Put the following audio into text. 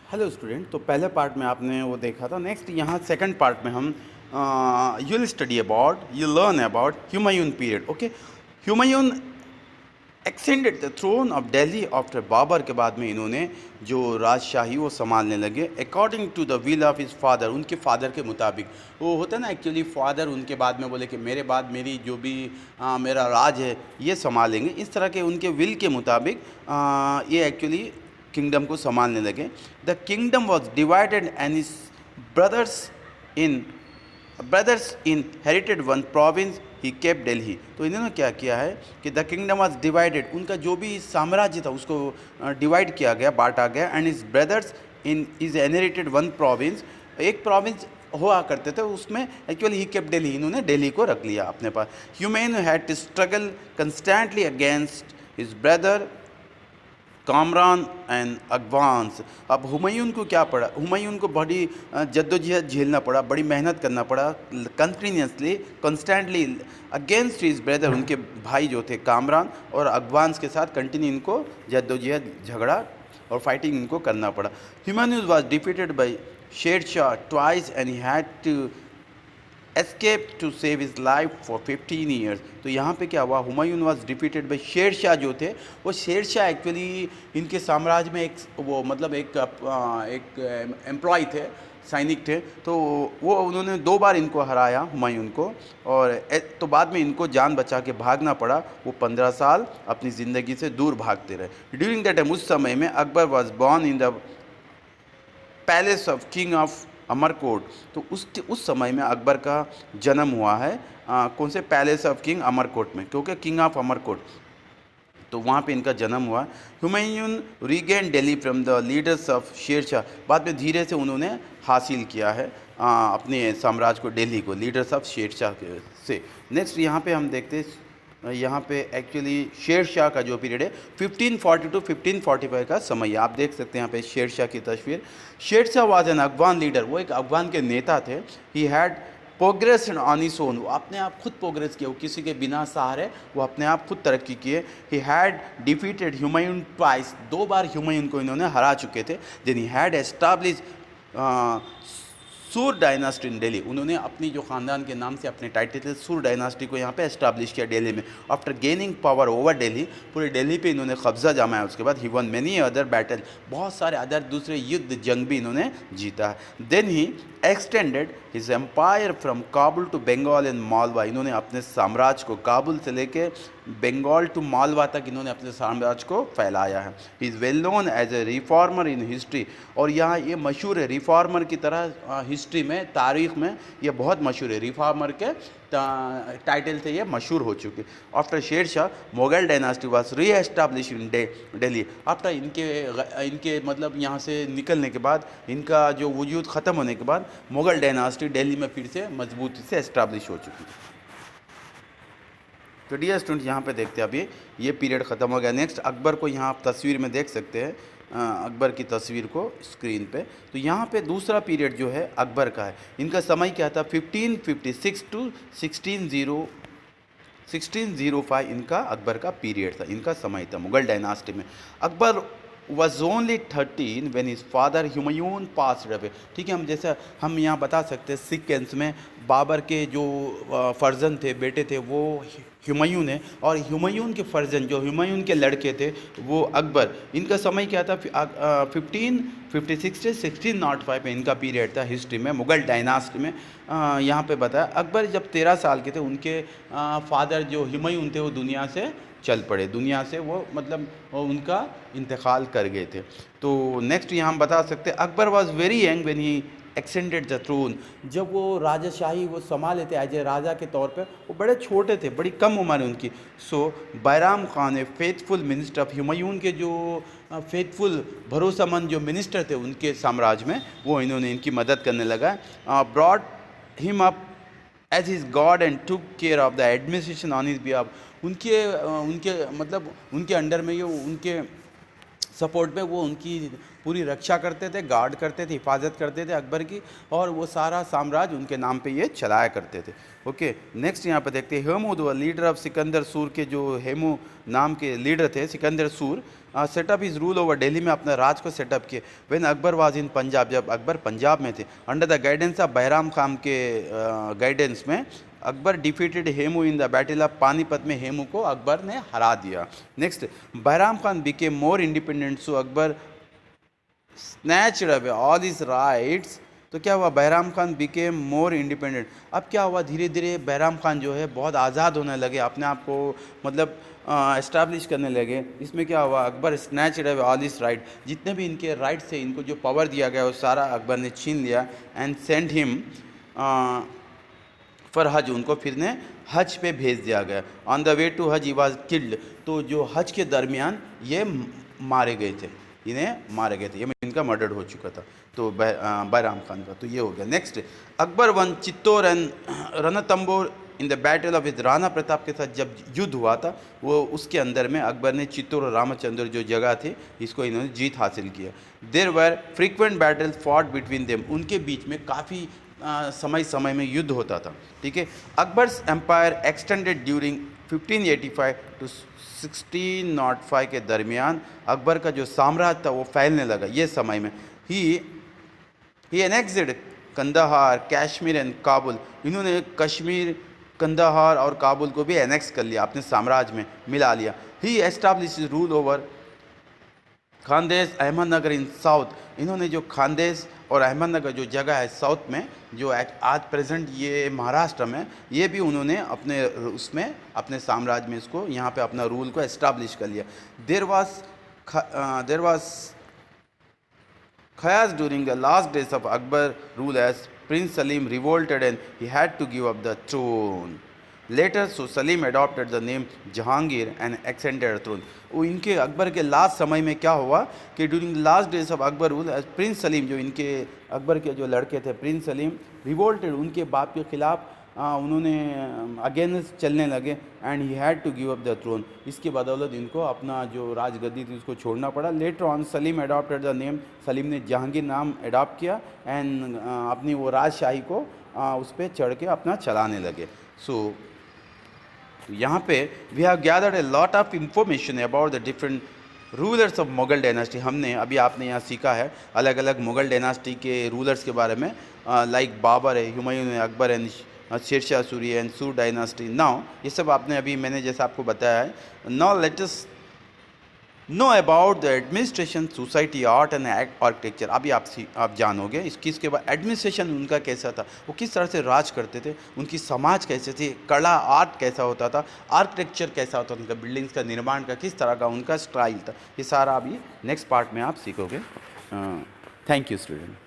Hello student. तो पहले part में आपने वो देखा था। नेक्स्ट यहाँ सेकंड पार्ट में हम you will study about, you learn about Humayun period. Okay, Humayun extended the throne of Delhi after Babur के बाद में इन्होंने जो राजशाही वो संभालने लगे according to the will of his father, उनके फादर के मुताबिक। वो होता है ना एक्चुअली, फादर उनके बाद में बोले कि मेरे बाद मेरी जो भी मेरा राज है ये संभालेंगे, इस तरह के उनके विल के मुताबिक ये एक्चुअली किंगडम को संभालने लगे। The kingdom was divided and his brothers in inherited one province he kept Delhi. तो इन्होंने क्या किया है कि द किंगडम वाज डिवाइडेड, उनका जो भी साम्राज्य था उसको डिवाइड किया गया, बांटा गया। And his brothers in is inherited one province, एक प्रोविंस हुआ करते थे उसमें एक्चुअली ही केप दिल्ली, इन्होंने दिल्ली को रख लिया अपने पास। Humayun had to struggle constantly against his brother Kamran and Afghans. अब हुमायूं को क्या पड़ा, हुमायूं को बड़ी जद्दोजहद झेलना पड़ा, बड़ी मेहनत करना पड़ा continuously constantly against his brother, उनके भाई जो थे कामरान और अगवांस के साथ कंटिन्यू इनको जद्दोजहद झगड़ा और फाइटिंग इनको करना पड़ा। Humayun was defeated by Sher Shah twice and he had to escape to save his life for 15 years. तो यहाँ पे क्या हुआ, Humayun was defeated by Sher Shah जो थे, वो शेर शाह एक्चुअली इनके साम्राज्य में एक वो मतलब एक एम्प्लॉय थे, सैनिक थे। तो वो उन्होंने 2 बार इनको हराया हुमायूं को, और तो बाद में इनको जान बचा के भागना पड़ा। वो 15 साल अपनी ज़िंदगी से दूर भागते रहे। ड्यूरिंग दैट टाइम, उस समय में Akbar was born in the palace of king of Amarkot. तो उस समय में अकबर का जन्म हुआ है कौन से पैलेस ऑफ किंग अमरकोट में, क्योंकि किंग ऑफ अमरकोट, तो वहाँ पे इनका जन्म हुआ। Humayun regain Delhi from the leaders of Sher Shah, बाद में धीरे से उन्होंने हासिल किया है अपने साम्राज्य को, दिल्ली को, लीडर्स ऑफ शेर शाह से। नेक्स्ट यहाँ पे हम देखते हैं, यहाँ पे एक्चुअली शेर शाह का जो पीरियड है 1540 टू 1545 का समय है। आप देख सकते हैं यहाँ पे शेर शाह की तस्वीर। Sher Shah was an Afghan leader, वो एक अफगान के नेता थे। He had progress on his own, वो अपने आप खुद प्रोग्रेस किया, वो किसी के बिना सहारे वो अपने आप खुद तरक्की किए। He had defeated Humayun twice, 2 बार हुमायूं को इन्होंने हरा चुके थे। देन ही हैड एस्टाब्लिश सूर डायनास्टी इन दिल्ली, उन्होंने अपनी जो ख़ानदान के नाम से अपने टाइटल थे सूर डायनास्टी को यहाँ पे एस्टाब्लिश किया दिल्ली में। After gaining power over Delhi, पूरे दिल्ली पे इन्होंने कब्जा जमाया। उसके बाद ही वन मैनी अदर बैटल, बहुत सारे अदर दूसरे युद्ध जंग भी इन्होंने जीता है। Then he extended his empire from Kabul to Bengal and Malwa, इन्होंने अपने साम्राज्य को काबुल से लेके बंगाल टू मालवा तक इन्होंने अपने साम्राज्य को फैलाया है। He is well known as a reformer in history, और यहाँ ये मशहूर है रिफॉर्मर की तरह, हिस्ट्री में, तारीख़ में ये बहुत मशहूर है, रिफॉर्मर के टाइटल से ये मशहूर हो चुके। After Sher Shah Mughal dynasty was री एस्टाब्लिश इन दिल्ली, आफ्टर इनके मतलब यहाँ से निकलने के बाद, इनका जो वजूद ख़त्म होने के बाद मुगल डायनास्टी दिल्ली में फिर से मजबूती से एस्टाब्लिश हो चुकी। तो डियर स्टूडेंट्स, यहाँ पे देखते हैं, अब ये पीरियड ख़त्म हो गया। नेक्स्ट अकबर को यहाँ आप तस्वीर में देख सकते हैं, अकबर की तस्वीर को स्क्रीन पे। तो यहाँ पे दूसरा पीरियड जो है अकबर का है। इनका समय क्या था, 1556 टू 1605 इनका अकबर का पीरियड था, इनका समय था मुगल डायनास्टी में। Akbar was only 13 when his father Humayun passed away। ठीक है, हम जैसा हम यहाँ बता सकते हैं सीक्वेंस में, बाबर के जो फर्जन थे, बेटे थे, वो हुमायूं ने, और हुमायूं के फर्जन जो हुमायूं के लड़के थे वो अकबर। इनका समय क्या था, 1556 से 1605 में इनका पीरियड था हिस्ट्री में, मुगल डायनास्टी में। यहाँ पे बताया अकबर जब 13 साल के थे, उनके फादर जो हुमायूं थे वो दुनिया से चल पड़े, दुनिया से वो मतलब उनका इंतकाल कर गए थे। तो नेक्स्ट यहाँ हम बता सकते हैं Akbar was very young when he extended the throne, जब वो राजशाही वो संभाले थे एज ए राजा के तौर पे, वो बड़े छोटे थे, बड़ी कम उम्र है उनकी। सो बैराम खान, ए फेथफुल मिनिस्टर ऑफ हुमायूं के जो फेथफुल भरोसामंद जो मिनिस्टर थे उनके साम्राज्य में, वो इन्होंने इनकी मदद करने लगा। Brought him up as his god and took care of the administration on his behalf, उनके मतलब उनके अंडर में ये उनके सपोर्ट में वो उनकी पूरी रक्षा करते थे, गार्ड करते थे, हिफाजत करते थे अकबर की, और वो सारा साम्राज्य उनके नाम पे ये चलाया करते थे। ओके, नेक्स्ट यहाँ पे देखते हैं Hemu the leader of Sikandar सूर के जो हेमू नाम के लीडर थे Sikandar Sur set up his rule over Delhi में अपना राज को सेटअप किए। When Akbar was in Punjab, जब अकबर पंजाब में थे, under the guidance of Bairam Khan के गाइडेंस में Akbar defeated Hemu in the battle of Panipat में हेमू को अकबर ने हरा दिया। Next, Bairam Khan became more independent, so Akbar snatched away all his rights. तो क्या हुआ, Bairam Khan became more independent. अब क्या हुआ, धीरे धीरे बहराम खान जो है बहुत आज़ाद होने लगे, अपने आप को मतलब एस्टैब्लिश करने लगे। इसमें क्या हुआ, Akbar snatched away all his right, जितने भी इनके राइट्स थे, इनको जो पावर दिया गया वो सारा अकबर ने छीन लिया। एंड सेंड हिम फॉर हज, उनको फिर ने हज पे भेज दिया गया। ऑन द वे टू हज ही वाज किल्ड, तो जो हज के दरमियान ये मारे गए थे, इन्हें मारे गए थे, ये इनका मर्डर हो चुका था। तो बहराम खान का तो ये हो गया। Next, Akbar one Chittor and Ranthambore in the battle of Rana Pratap के साथ जब युद्ध हुआ था, वो उसके अंदर में अकबर ने चित्तौर और रामचंद्र जो जगह थे, इसको इन्होंने जीत हासिल किया। There were frequent battle fought between them, उनके बीच में काफ़ी समय समय में युद्ध होता था। ठीक है, Akbar's empire extended during 1585 to 1605 के दरमियान अकबर का जो साम्राज्य था वो फैलने लगा। ये समय में ही एनेक्स्ड कंदाहार, कश्मीर एंड काबुल, इन्होंने कश्मीर, कंदाहार और काबुल को भी एनेक्स कर लिया, अपने साम्राज्य में मिला लिया। He establish rule over Khandesh Ahmednagar in south, इन्होंने जो खानदेश और अहमदनगर जो जगह है साउथ में, जो आज प्रेजेंट ये महाराष्ट्र में, ये भी उन्होंने अपने उसमें अपने साम्राज्य में इसको यहाँ पे अपना रूल को एस्टाब्लिश कर लिया। There was chaos during the last days of Akbar rule as prince Salim revolted and he had to give up the throne later, so Salim adopted the name Jahangir and extended throne. वो इनके अकबर के लास्ट समय में क्या हुआ कि during last days of Akbar rule Prince Salim, जो इनके अकबर के जो लड़के थे प्रिंस सलीम, रिवोल्टेड, उनके बाप के खिलाफ उन्होंने अगेंस्ट चलने लगे। And he had to give up the throne, इसकी बदौलत इनको अपना जो राजगद्दी थी उसको छोड़ना पड़ा। Later on Salim adopted the name, Salim ने जहांगीर नाम अडॉप्ट किया एंड अपनी वो राजशाही को उस पर चढ़ के अपना चलाने लगे। सो यहाँ पे we have gathered a lot of information about the different rulers of Mughal dynasty. हमने अभी आपने यहाँ सीखा है अलग अलग मुगल डायनास्टी के रूलर्स के बारे में, लाइक बाबर है, हुमायूं है, अकबर एंड शेरशाह सूरी एंड सूर डायनास्टी। नाउ ये सब आपने अभी मैंने जैसा आपको बताया है। Now let us know about the administration, society, art and architecture. अभी आप जानोगे इसके बाद एडमिनिस्ट्रेशन उनका कैसा था, वो किस तरह से राज करते थे, उनकी समाज कैसे थी, कला आर्ट कैसा होता था, आर्किटेक्चर कैसा होता था, उनका बिल्डिंग्स का निर्माण का किस तरह का उनका स्टाइल था, ये सारा अभी नेक्स्ट पार्ट में आप सीखोगे। Thank you student.